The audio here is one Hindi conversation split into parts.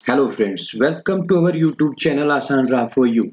Hello friends, welcome to our YouTube channel Aasan Raah for you.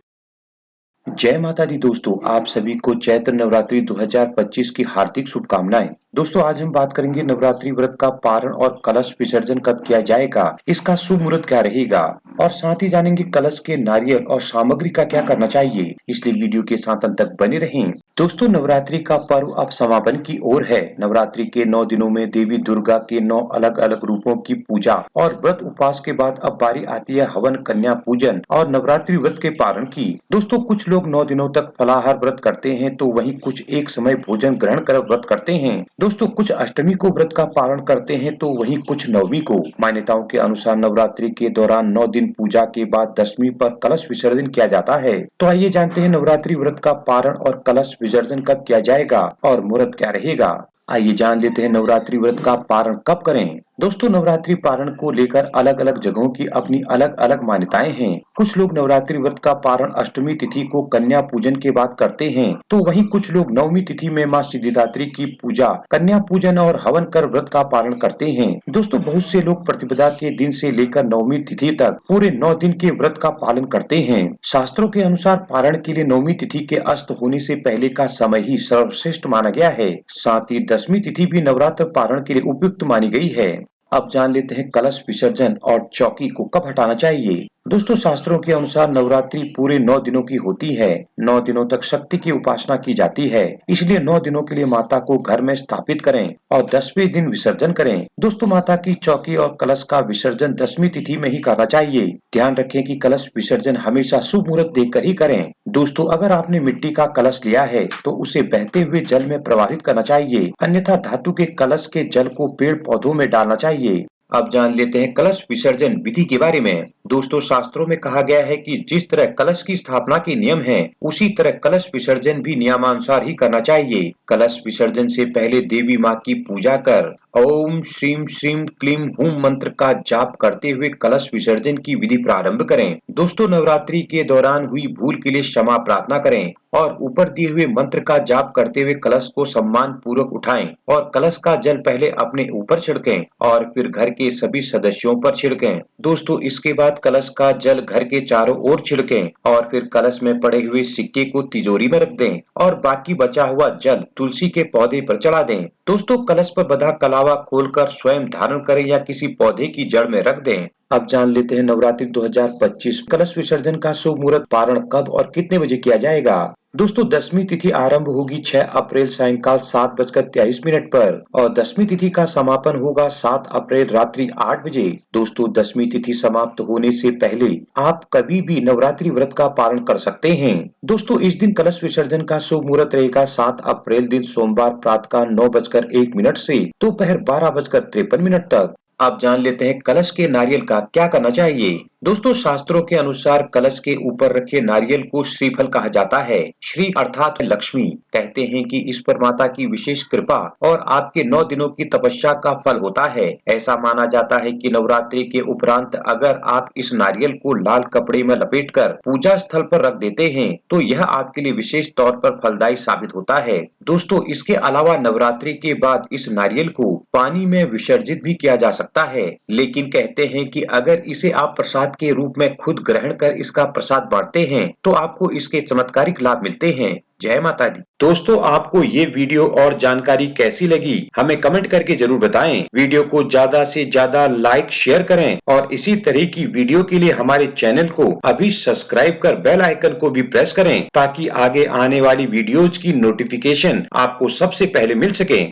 जय माता दी दोस्तों, आप सभी को चैत्र नवरात्रि 2025 की हार्दिक शुभकामनाएं। दोस्तों, आज हम बात करेंगे नवरात्रि व्रत का पारण और कलश विसर्जन कब किया जाएगा, इसका शुभ मुहूर्त क्या रहेगा और साथ ही जानेंगे कलश के नारियल और सामग्री का क्या करना चाहिए। इसलिए वीडियो के साथ अंत तक बने रहें। दोस्तों, नवरात्रि का पर्व अब समापन की ओर है। नवरात्रि के 9 दिनों में देवी दुर्गा के 9 अलग अलग रूपों की पूजा और व्रत उपवास के बाद अब बारी आती है हवन, कन्या पूजन और नवरात्रि व्रत के पारण की। दोस्तों, कुछ लोग 9 दिनों तक फलाहार व्रत करते हैं तो वहीं कुछ एक समय भोजन ग्रहण कर व्रत करते हैं। दोस्तों, कुछ अष्टमी को व्रत का पारण करते हैं तो वहीं कुछ नवमी को। मान्यताओं के अनुसार नवरात्रि के दौरान 9 दिन पूजा के बाद दशमी पर कलश विसर्जन किया जाता है। तो आइए जानते हैं नवरात्रि व्रत का पारण और कलश विसर्जन कब किया जाएगा और मुहूर्त क्या रहेगा। आइए जान लेते हैं नवरात्रि व्रत का पारण कब करें। दोस्तों, नवरात्रि पारण को लेकर अलग अलग जगहों की अपनी अलग अलग मान्यताएं हैं। कुछ लोग नवरात्रि व्रत का पारण अष्टमी तिथि को कन्या पूजन के बाद करते हैं तो वहीं कुछ लोग नवमी तिथि में मां सिद्धिदात्री की पूजा, कन्या पूजन और हवन कर व्रत का पारण करते हैं। दोस्तों, बहुत से लोग प्रतिपदा के दिन से लेकर नवमी तिथि तक पूरे 9 दिन के व्रत का पालन करते हैं। शास्त्रों के अनुसार पारण के लिए नवमी तिथि के अस्त होने से पहले का समय ही सर्वश्रेष्ठ माना गया है। साथ ही दशमी तिथि भी नवरात्र पारण के लिए उपयुक्त मानी गई है। अब जान लेते हैं कलश विसर्जन और चौकी को कब हटाना चाहिए। दोस्तों, शास्त्रों के अनुसार नवरात्रि पूरे 9 दिनों की होती है। 9 दिनों तक शक्ति की उपासना की जाती है, इसलिए 9 दिनों के लिए माता को घर में स्थापित करें और 10वें दिन विसर्जन करें। दोस्तों, माता की चौकी और कलश का विसर्जन दशमी तिथि में ही करना चाहिए। ध्यान रखें कि कलश विसर्जन हमेशा शुभ मुहूर्त देखकर ही करें। दोस्तों, अगर आपने मिट्टी का कलश लिया है तो उसे बहते हुए जल में प्रवाहित करना चाहिए, अन्यथा धातु के कलश के जल को पेड़ पौधों में डालना चाहिए। अब जान लेते हैं कलश विसर्जन विधि के बारे में। दोस्तों, शास्त्रों में कहा गया है कि जिस तरह कलश की स्थापना के नियम हैं, उसी तरह कलश विसर्जन भी नियमानुसार ही करना चाहिए। कलश विसर्जन से पहले देवी माँ की पूजा कर ओम श्रीम श्रीम क्लीम हुम मंत्र का जाप करते हुए कलश विसर्जन की विधि प्रारंभ करें। दोस्तों, नवरात्रि के दौरान हुई भूल के लिए क्षमा प्रार्थना करें और ऊपर दिए हुए मंत्र का जाप करते हुए कलश को सम्मान पूर्वक उठाएं और कलश का जल पहले अपने ऊपर छिड़कें और फिर घर के सभी सदस्यों पर छिड़कें। दोस्तों, इसके बाद कलश का जल घर के चारों ओर छिड़कें और फिर कलश में पड़े हुए सिक्के को तिजोरी में रख दें और बाकी बचा हुआ जल तुलसी के पौधे पर चढ़ा दें। दोस्तों, कलश पर बंधा कलावा खोलकर स्वयं धारण करें या किसी पौधे की जड़ में रख दें। अब जान लेते हैं नवरात्रि 2025 कलश विसर्जन का शुभ मुहूर्त पारण कब और कितने बजे किया जाएगा। दोस्तों, दशमी तिथि आरंभ होगी 6 अप्रैल सायंकाल 7:23 पर और दशमी तिथि का समापन होगा 7 अप्रैल रात्रि 8 बजे। दोस्तों, दशमी तिथि समाप्त होने से पहले आप कभी भी नवरात्रि व्रत का पारण कर सकते हैं। दोस्तों, इस दिन कलश विसर्जन का शुभ मुहूर्त रहेगा 7 अप्रैल दिन सोमवार प्रातः 9:01 से दोपहर 12:53 तक। आप जान लेते हैं कलश के नारियल का क्या करना चाहिए। दोस्तों, शास्त्रों के अनुसार कलश के ऊपर रखे नारियल को श्रीफल कहा जाता है। श्री अर्थात लक्ष्मी। कहते हैं कि इस पर माता की विशेष कृपा और आपके 9 दिनों की तपस्या का फल होता है। ऐसा माना जाता है कि नवरात्रि के उपरांत अगर आप इस नारियल को लाल कपड़े में लपेटकर पूजा स्थल पर रख देते हैं तो यह आपके लिए विशेष तौर पर फलदायी साबित होता है। दोस्तों, इसके अलावा नवरात्रि के बाद इस नारियल को पानी में विसर्जित भी किया जा सकता है, लेकिन कहते हैं कि अगर इसे आप प्रसाद के रूप में खुद ग्रहण कर इसका प्रसाद बांटते हैं तो आपको इसके चमत्कारिक लाभ मिलते हैं। जय माता दी। दोस्तों, आपको ये वीडियो और जानकारी कैसी लगी हमें कमेंट करके जरूर बताएं। वीडियो को ज्यादा से ज्यादा लाइक शेयर करें और इसी तरह की वीडियो के लिए हमारे चैनल को अभी सब्सक्राइब कर बेल आइकन को भी प्रेस करें ताकि आगे आने वाली वीडियोज की नोटिफिकेशन आपको सबसे पहले मिल सके।